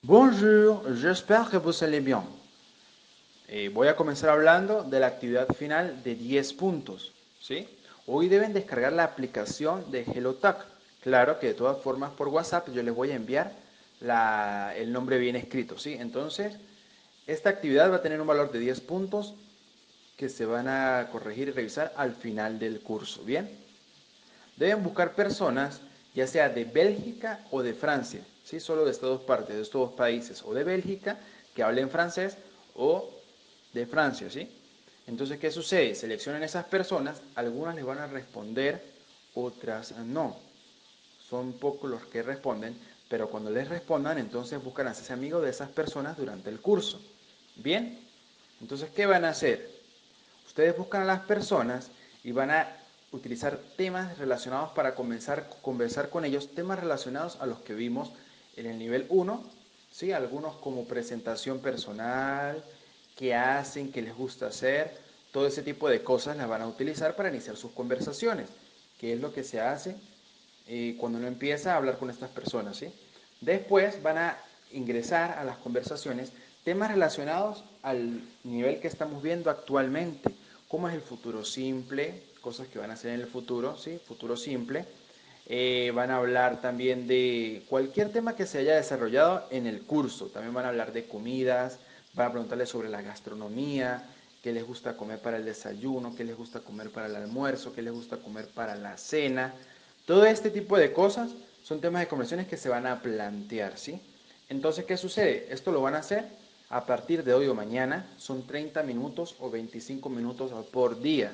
Bonjour, j'espère que vous allez bien. Voy a comenzar hablando de la actividad final de 10 puntos, ¿sí? Hoy deben descargar la aplicación de HelloTalk. Claro que de todas formas por WhatsApp yo les voy a enviar el nombre bien escrito, ¿sí? Entonces, esta actividad va a tener un valor de 10 puntos que se van a corregir y revisar al final del curso, ¿bien? Deben buscar personas, ya sea de Bélgica o de Francia, ¿sí? Solo de estas dos partes, de estos dos países, o de Bélgica, que hablen francés, o de Francia, ¿sí? Entonces, ¿qué sucede? Seleccionen esas personas, algunas les van a responder, otras no. Son pocos los que responden, pero cuando les respondan, entonces buscan hacerse amigos de esas personas durante el curso. ¿Bien? Entonces, ¿qué van a hacer? Ustedes buscan a las personas y van a utilizar temas relacionados para conversar con ellos, temas relacionados a los que vimos en el nivel 1, ¿sí? Algunos como presentación personal, qué hacen, qué les gusta hacer, todo ese tipo de cosas las van a utilizar para iniciar sus conversaciones, que es lo que se hace cuando uno empieza a hablar con estas personas, ¿sí? Después van a ingresar a las conversaciones temas relacionados al nivel que estamos viendo actualmente, cómo es el futuro simple, cosas que van a hacer en el futuro, ¿sí? Futuro simple. Van a hablar también de cualquier tema que se haya desarrollado en el curso. También van a hablar de comidas, van a preguntarles sobre la gastronomía, qué les gusta comer para el desayuno, qué les gusta comer para el almuerzo, qué les gusta comer para la cena. Todo este tipo de cosas son temas de conversaciones que se van a plantear, ¿sí? Entonces, ¿qué sucede? Esto lo van a hacer a partir de hoy o mañana, son 30 minutos o 25 minutos por día,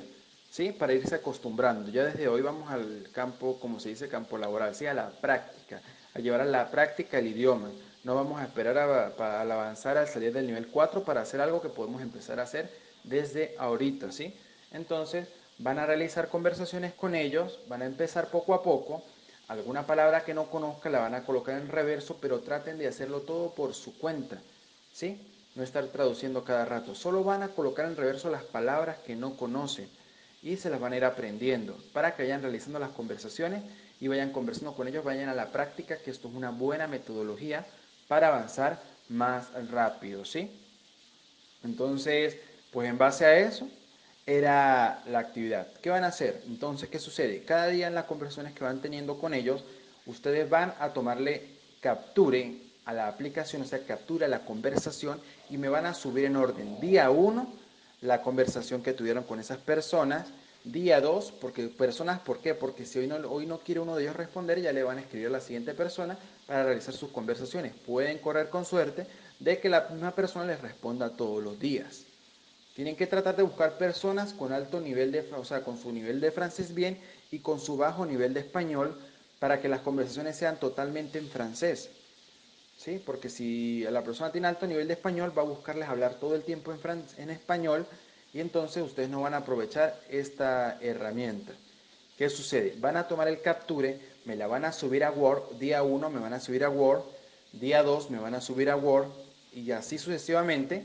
¿sí? Para irse acostumbrando. Ya desde hoy vamos al campo, como se dice, campo laboral, ¿sí? A la práctica, a llevar a la práctica el idioma. No vamos a esperar al avanzar, al salir del nivel 4 para hacer algo que podemos empezar a hacer desde ahorita, ¿sí? Entonces, van a realizar conversaciones con ellos, van a empezar poco a poco. Alguna palabra que no conozca la van a colocar en reverso, pero traten de hacerlo todo por su cuenta, ¿sí? No estar traduciendo cada rato. Solo van a colocar en reverso las palabras que no conocen y se las van a ir aprendiendo para que vayan realizando las conversaciones y vayan conversando con ellos, vayan a la práctica, que esto es una buena metodología para avanzar más rápido, ¿sí? Entonces, pues en base a eso era la actividad. ¿Qué van a hacer? Entonces, ¿qué sucede? Cada día en las conversaciones que van teniendo con ellos, ustedes van a tomarle capture a la aplicación, o sea, captura la conversación y me van a subir en orden. Día uno, la conversación que tuvieron con esas personas. Día 2, porque personas, ¿por qué? Porque si hoy no quiere uno de ellos responder, ya le van a escribir a la siguiente persona para realizar sus conversaciones. Pueden correr con suerte de que la misma persona les responda todos los días. Tienen que tratar de buscar personas con alto nivel de, o sea, con su nivel de francés bien y con su bajo nivel de español para que las conversaciones sean totalmente en francés. ¿Sí? Porque si la persona tiene alto nivel de español, va a buscarles hablar todo el tiempo en español y entonces ustedes no van a aprovechar esta herramienta. ¿Qué sucede? Van a tomar el capture, me la van a subir a Word, día 1 me van a subir a Word, día 2 me van a subir a Word y así sucesivamente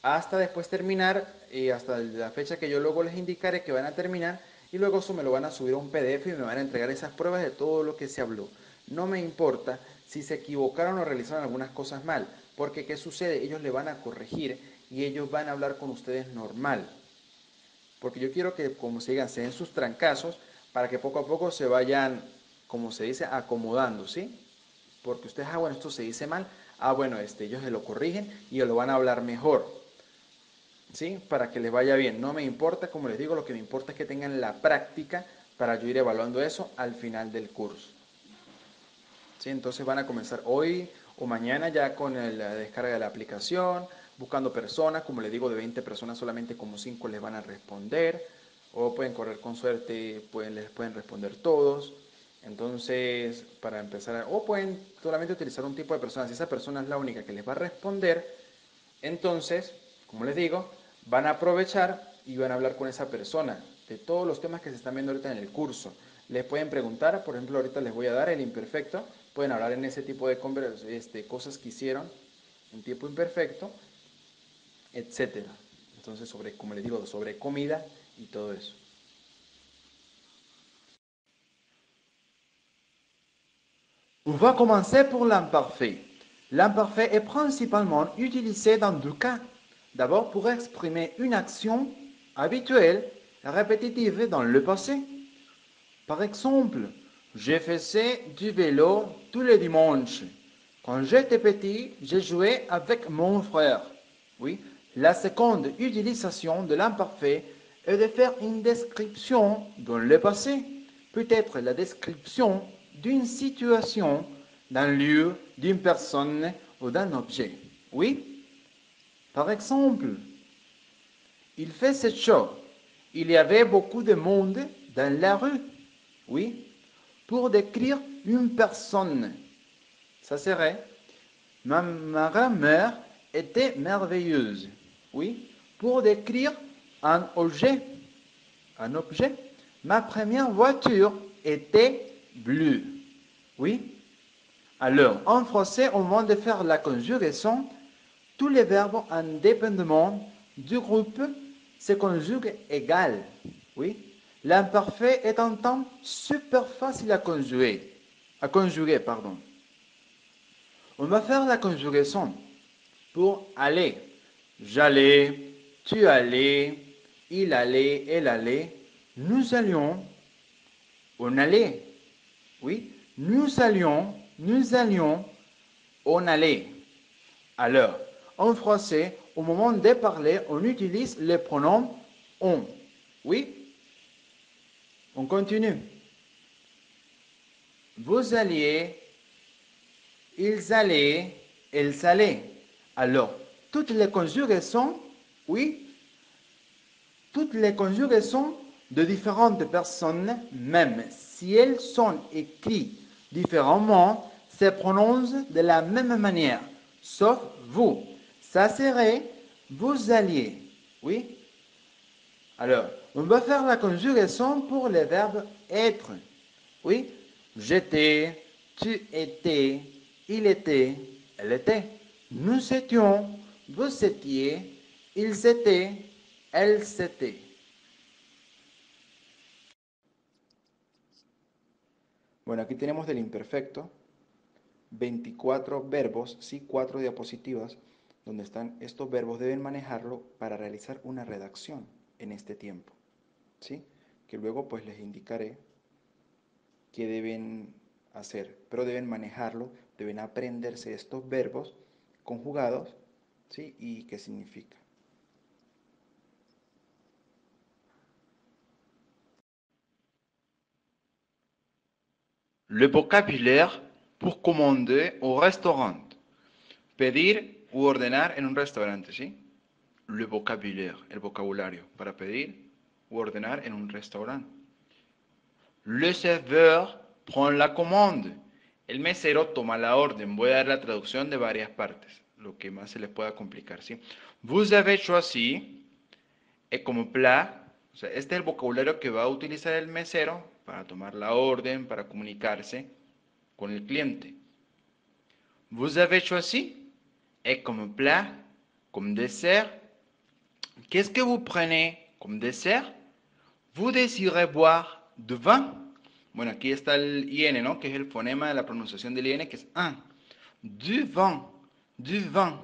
hasta después terminar, hasta la fecha que yo luego les indicaré que van a terminar y luego eso me lo van a subir a un PDF y me van a entregar esas pruebas de todo lo que se habló. No me importa si se equivocaron o realizaron algunas cosas mal, porque ¿qué sucede? Ellos le van a corregir y ellos van a hablar con ustedes normal. Porque yo quiero que, como se digan, se den sus trancazos para que poco a poco se vayan, como se dice, acomodando, ¿sí? Porque ustedes, bueno, esto se dice mal, bueno, ellos se lo corrigen y lo van a hablar mejor, ¿sí? Para que les vaya bien. No me importa, como les digo, lo que me importa es que tengan la práctica para yo ir evaluando eso al final del curso. ¿Sí? Entonces van a comenzar hoy o mañana ya con la descarga de la aplicación, buscando personas, como les digo, de 20 personas solamente como 5 les van a responder, o pueden correr con suerte, les pueden responder todos. Entonces, para empezar, o pueden solamente utilizar un tipo de persona, si esa persona es la única que les va a responder, entonces, como les digo, van a aprovechar y van a hablar con esa persona de todos los temas que se están viendo ahorita en el curso. Les pueden preguntar, por ejemplo, ahorita les voy a dar el imperfecto, pueden hablar en ese tipo de cosas que hicieron en tiempo imperfecto, etcétera. Entonces, sobre, como les digo, sobre comida y todo eso. On va commencer pour l'imparfait. L'imparfait est principalement utilisé dans deux cas. D'abord pour exprimer une action habituelle, répétitive dans le passé. Par exemple, je faisais du vélo tous les dimanches. Quand j'étais petit, j'ai joué avec mon frère. Oui, la seconde utilisation de l'imparfait est de faire une description dans le passé, peut-être la description d'une situation, d'un lieu, d'une personne ou d'un objet. Oui, par exemple, il fait cette chose. Il y avait beaucoup de monde dans la rue. Oui, pour décrire une personne. Ça serait ma grand-mère était merveilleuse. Oui, pour décrire un objet. Un objet. Ma première voiture était bleue. Oui. Alors, en français, au moment de faire la conjugaison, tous les verbes indépendamment du groupe se conjuguent égal. Oui. L'imparfait est un temps super facile à conjuguer. Pardon. On va faire la conjugaison pour aller. J'allais, tu allais, il allait, elle allait, nous allions, on allait. Oui, nous allions, on allait. Alors, en français, au moment de parler, on utilise les pronoms on. Oui, on continue. Vous alliez, ils allaient, elles allaient. Alors, toutes les conjugaisons, oui, toutes les conjugaisons de différentes personnes, même si elles sont écrites différemment, se prononcent de la même manière, sauf vous. Ça serait vous alliez. Oui? Alors, on va faire la conjugaison pour les verbes être. Oui? J'étais, tu étais, il était, elle était. Nous étions, vous étiez, ils étaient, elles étaient. Bueno, aquí tenemos del imperfecto 24 verbos, sí, 4 diapositivas, donde están estos verbos, deben manejarlo para realizar una redacción en este tiempo, ¿sí? Que luego pues les indicaré qué deben hacer, pero deben manejarlo, deben aprenderse estos verbos conjugados, ¿sí? Y qué significa. Le vocabulaire pour commander au restaurant. Pedir u ordenar en un restaurante, ¿sí? Le vocabulaire, el vocabulario, para pedir u ordenar en un restaurante. Le serveur prend la commande. El mesero toma la orden. Voy a dar la traducción de varias partes, lo que más se les pueda complicar, ¿sí? Vous avez choisi es como plat. O sea, este es el vocabulario que va a utilizar el mesero para tomar la orden, para comunicarse con el cliente. Vous avez choisi est comme plat, comme dessert. Qu'est-ce que vous prenez comme dessert? Vous désirez boire du vin. Bueno, aquí está el IN, ¿no? Que es el fonema de la pronunciación del IN, que es un. Du vin, du vin.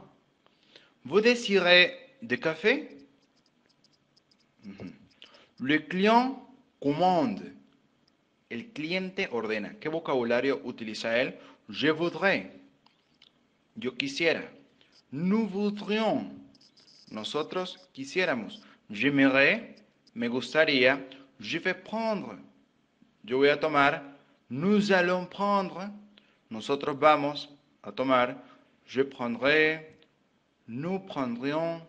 Vous désirez de café? Le client commande. El cliente ordena. ¿Qué vocabulario utiliza él? Je voudrais. Yo quisiera. Nous voudrions. Nosotros quisiéramos. J'aimerais. Me gustaría. Je vais prendre. Yo voy a tomar. Nous allons prendre. Nosotros vamos a tomar. Je prendrai. Nous prendrions.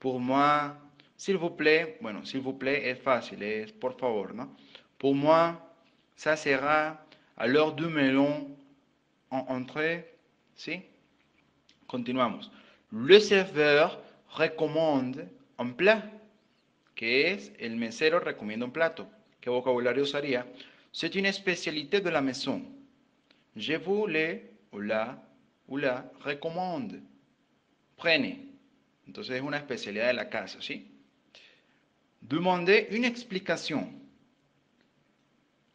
Pour moi. S'il vous plaît. Bueno, s'il vous plaît es fácil. Es por favor, ¿no? Pour moi. Ça sera à l'heure du melon en entrée. ¿Sí? Continuamos. Le serveur recommande un plat, que es el mesero recomienda un plato. ¿Qué vocabulario usaría? C'est une spécialité de la maison. Je vous le ou la recommande. Prene. Entonces es una especialidad de la casa, ¿sí? Demandez une explication.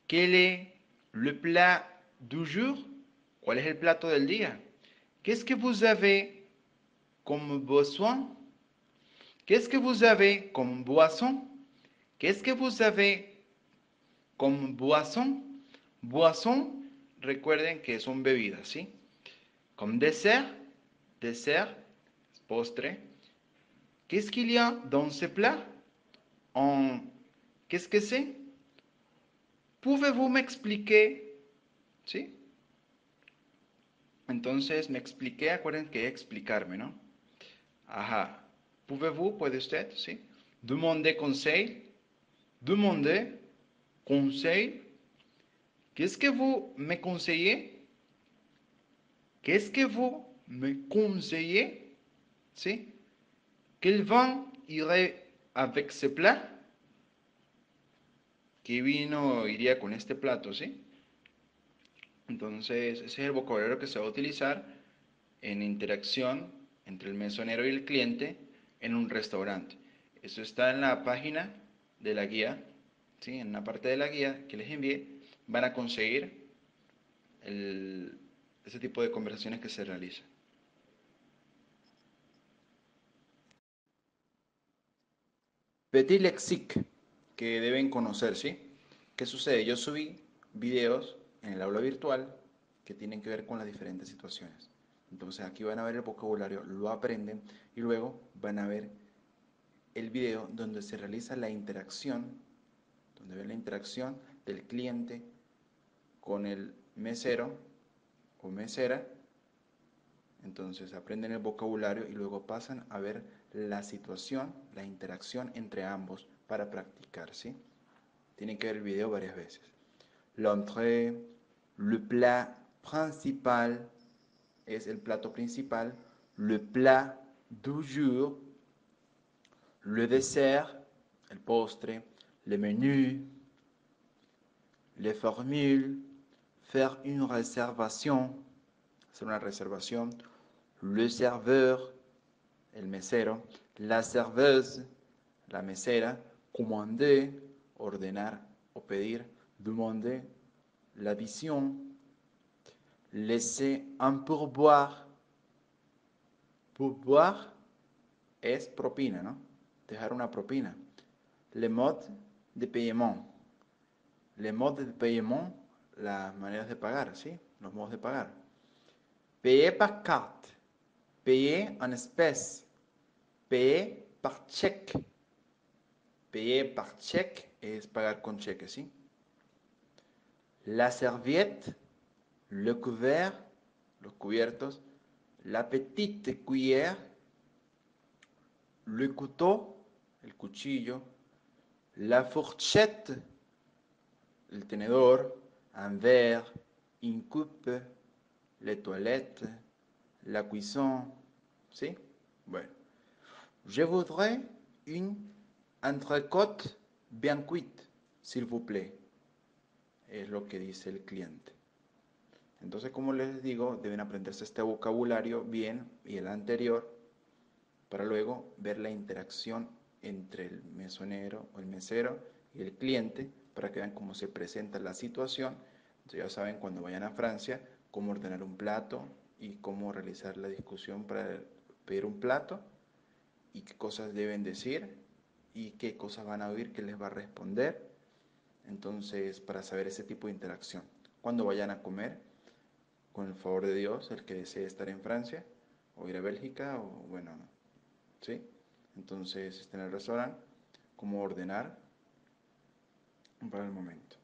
Quel est le plat du jour? ¿Cuál es el plato del día? Qu'est-ce que vous avez comme boisson? Qu'est-ce que vous avez comme boisson? Qu'est-ce que vous avez como boisson? Boisson, recuerden que son bebidas, ¿sí? Comme dessert, dessert, postre. Qu'est-ce qu'il y a dans ce plat? En... Qu'est-ce que c'est? ¿Pouvez-vous m'expliquer? ¿Sí? Entonces, me expliqué, acuérdense que explicarme, ¿no? Ajá. ¿Pouvez-vous? ¿Puede usted? ¿Sí? Demander conseil. Demander conseil. Qu'est-ce que vous me conseillez? Qu'est-ce que vous me conseillez? ¿Sí? Quel vin irait avec ce plat? ¿Qué vino iría con este plato? ¿Sí? Entonces, ese es el vocabulario que se va a utilizar en interacción entre el mesonero y el cliente en un restaurante. Eso está en la página de la guía, ¿sí? En una parte de la guía que les envié, van a conseguir ese tipo de conversaciones que se realizan. Petit lexique que deben conocer, ¿sí? ¿Qué sucede? Yo subí videos en el aula virtual que tienen que ver con las diferentes situaciones. Entonces aquí van a ver el vocabulario, lo aprenden y luego van a ver el video donde se realiza la interacción, donde ven la interacción del cliente con el mesero o mesera. Entonces aprenden el vocabulario y luego pasan a ver la situación, la interacción entre ambos para practicar, ¿sí? Tienen que ver el video varias veces. L'entrée, le plat principal es el plato principal, le plat du jour, le dessert, el postre, le menu, les formules, faire une réservation, hacer una reservación, le serveur, el mesero, la serveuse, la mesera, commander, ordenar o pedir, demander, l'addition, laisser un pourboire. Pourboire es propina, ¿no? Dejar una propina. Le mode de paiement. Le mode de paiement, las maneras de pagar, ¿sí? Los modos de pagar. Payer par carte. Payer en espèces. Payer par chèque. Payer par chèque es pagar con cheque, ¿sí? La serviette, le couvert, los cubiertos, la petite cuillère, le couteau, el cuchillo, la fourchette, el tenedor, un verre, une coupe, les toilettes, la cuisson, ¿sí? Bueno, je voudrais une entrecôte bien cuite, s'il vous plaît. Es lo que dice el cliente. Entonces, como les digo, deben aprenderse este vocabulario bien y el anterior para luego ver la interacción entre el mesonero o el mesero y el cliente para que vean cómo se presenta la situación. Entonces, ya saben cuando vayan a Francia cómo ordenar un plato y cómo realizar la discusión para pedir un plato y qué cosas deben decir y qué cosas van a oír que les va a responder. Entonces, para saber ese tipo de interacción. Cuando vayan a comer, con el favor de Dios, el que desee estar en Francia, o ir a Bélgica, o bueno, ¿sí? Entonces, está en el restaurante, cómo ordenar para el momento.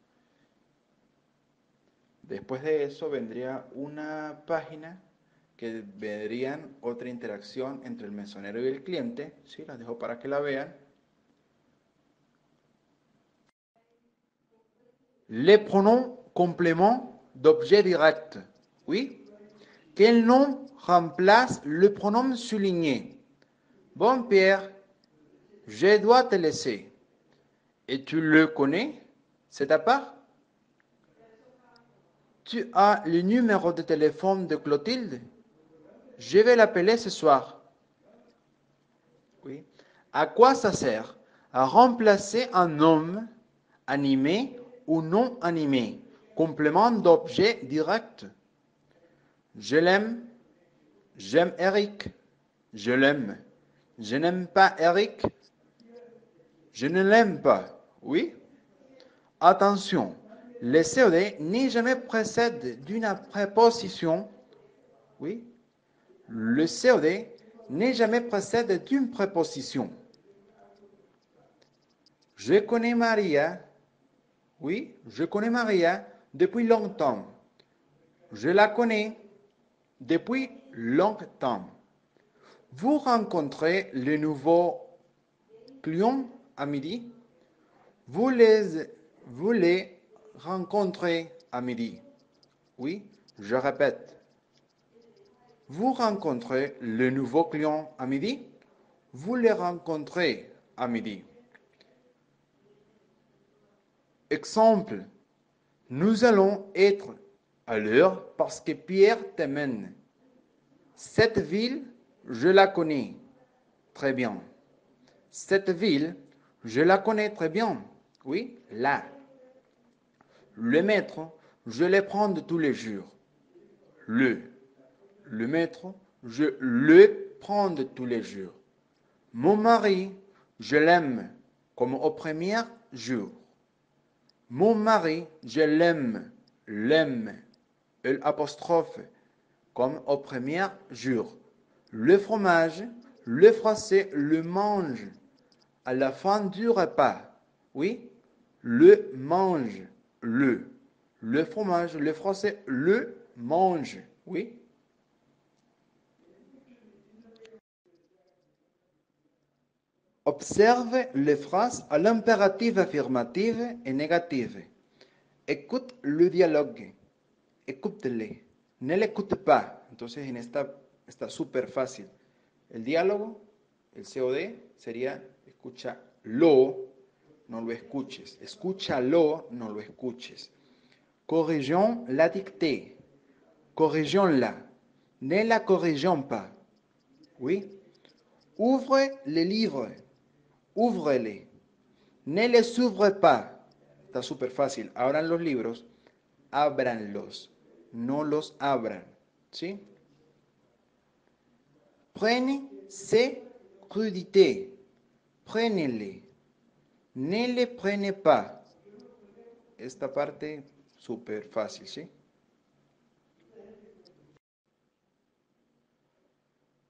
Después de eso vendría una página que vendrían otra interacción entre el mesonero y el cliente, ¿sí? Las dejo para que la vean. Les pronoms compléments d'objet direct. Oui? Quel nom remplace le pronom souligné? Bon, Pierre, je dois te laisser. Et tu le connais? C'est ta part? Tu as le numéro de téléphone de Clotilde? Je vais l'appeler ce soir. Oui. À quoi ça sert? À remplacer un nom animé ou non animé. Complément d'objet direct. Je l'aime. J'aime Eric. Je l'aime. Je n'aime pas Eric. Je ne l'aime pas. Oui? Attention, le COD n'est jamais précédé d'une préposition. Oui? Le COD n'est jamais précédé d'une préposition. Je connais Maria. Oui, je connais Maria depuis longtemps. Je la connais depuis longtemps. Vous rencontrez le nouveau client à midi. Vous les rencontrez à midi. Oui, je répète. Vous rencontrez le nouveau client à midi. Vous les rencontrez à midi. Exemple. Nous allons être à l'heure parce que Pierre t'emmène. Cette ville, je la connais très bien. Cette ville, je la connais très bien. Oui, là. Le métro, je le prends tous les jours. Le métro, je le prends tous les jours. Mon mari, je l'aime comme au premier jour. Mon mari, je l'aime, l'apostrophe, comme au premier jour. Le fromage, le français le mange à la fin du repas. Oui, le mange, le fromage, le français le mange. Oui. Observe les phrases à l'impératif affirmatif et négatif. Écoute le dialogue. Écoute-le. No le écoute pas. Entonces en esta está súper fácil. El diálogo, el COD, sería escúchalo, no lo escuches. Escúchalo, no lo escuches. Corrigeons la dictée. Corrigeons-la. Ne la corrigeons pas. Oui. Ouvre les livres. Ouvre-les. Ne les ouvre pas. Está súper fácil. Abran los libros. Ábranlos. No los abran. ¿Sí? Prenez ces crudités. Prenez-les. Ne les prenez pas. Esta parte súper fácil, ¿sí?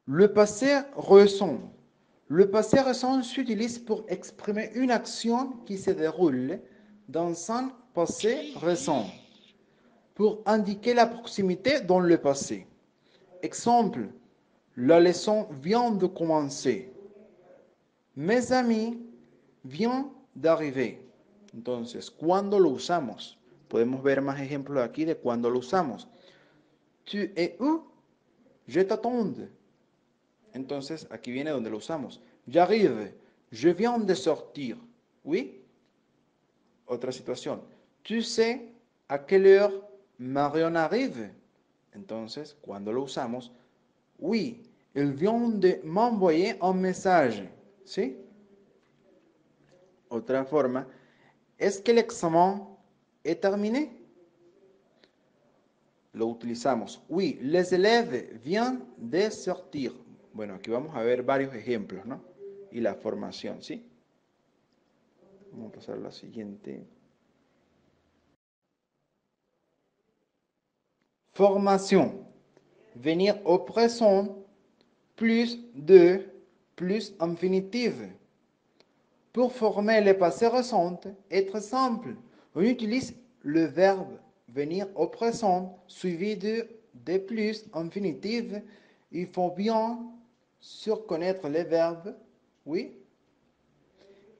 Le passé récent. Le passé récent s'utilise pour exprimer une action qui se déroule dans un passé récent, pour indiquer la proximité dans le passé. Exemple, la leçon vient de commencer. Mes amis vienen d'arriver. Entonces, ¿cuándo lo usamos? Podemos ver más ejemplos aquí de cuándo lo usamos. Tu es où? Je t'attends. Entonces, aquí viene donde lo usamos. J'arrive. Je viens de sortir. Oui. Otra situación. Tu sais à quelle heure Marion arrive? Entonces, cuando lo usamos, oui, il vient de m'envoyer un message. ¿Sí? Otra forma, ¿es que el examen est terminé? Lo utilizamos. Oui, les élèves viennent de sortir. Bueno, aquí vamos a ver varios ejemplos, ¿no? Y la formación, ¿sí? Vamos a pasar a la siguiente. Formation. Venir au présent plus de plus infinitif. Pour former le passé récent, être simple. On utilise le verbe venir au présent suivi de plus infinitif. Il faut bien surconnaître les verbes. Oui.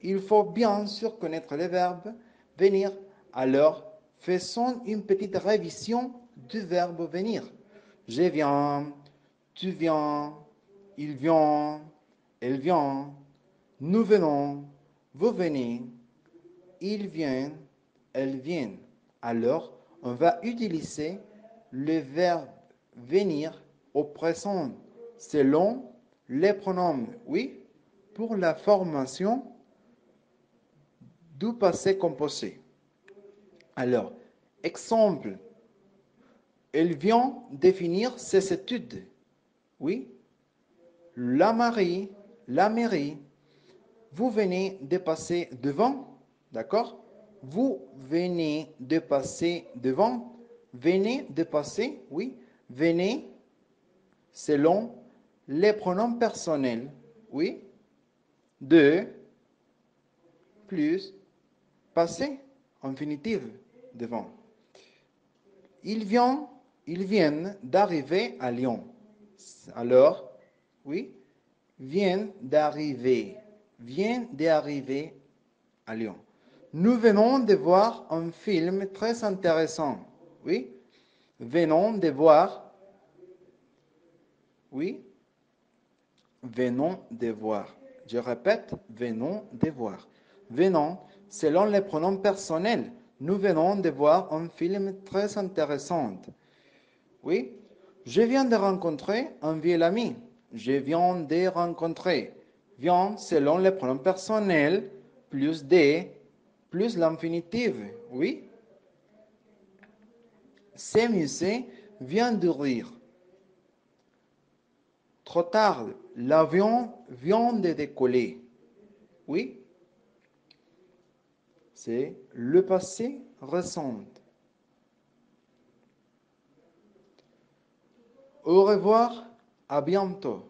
Il faut bien surconnaître les verbes venir. Alors, faisons une petite révision du verbe venir. Je viens, tu viens, il vient, elle vient, nous venons, vous venez, il vient, elle vient. Alors, on va utiliser le verbe venir au présent selon les pronoms. Oui, pour la formation du passé composé. Alors, exemple, elle vient de finir ses études. Oui. La mairie, vous venez de passer devant, d'accord? Vous venez de passer devant, venez de passer, oui. Venez, selon les pronoms personnels, oui. De, plus, passer, infinitif, devant. Ils viennent d'arriver à Lyon. Alors, oui, viennent d'arriver à Lyon. Nous venons de voir un film très intéressant. Oui, venons de voir. Oui, venons de voir. Je répète, venons de voir. Venons, selon les pronoms personnels. Nous venons de voir un film très intéressant. Oui, je viens de rencontrer un vieil ami. Je viens de rencontrer. Viens selon les pronoms personnels, plus de, plus l'infinitif. Oui. Ce musée vient de rire. Trop tard, l'avion vient de décoller. Oui. C'est le passé récent. Au revoir, à bientôt.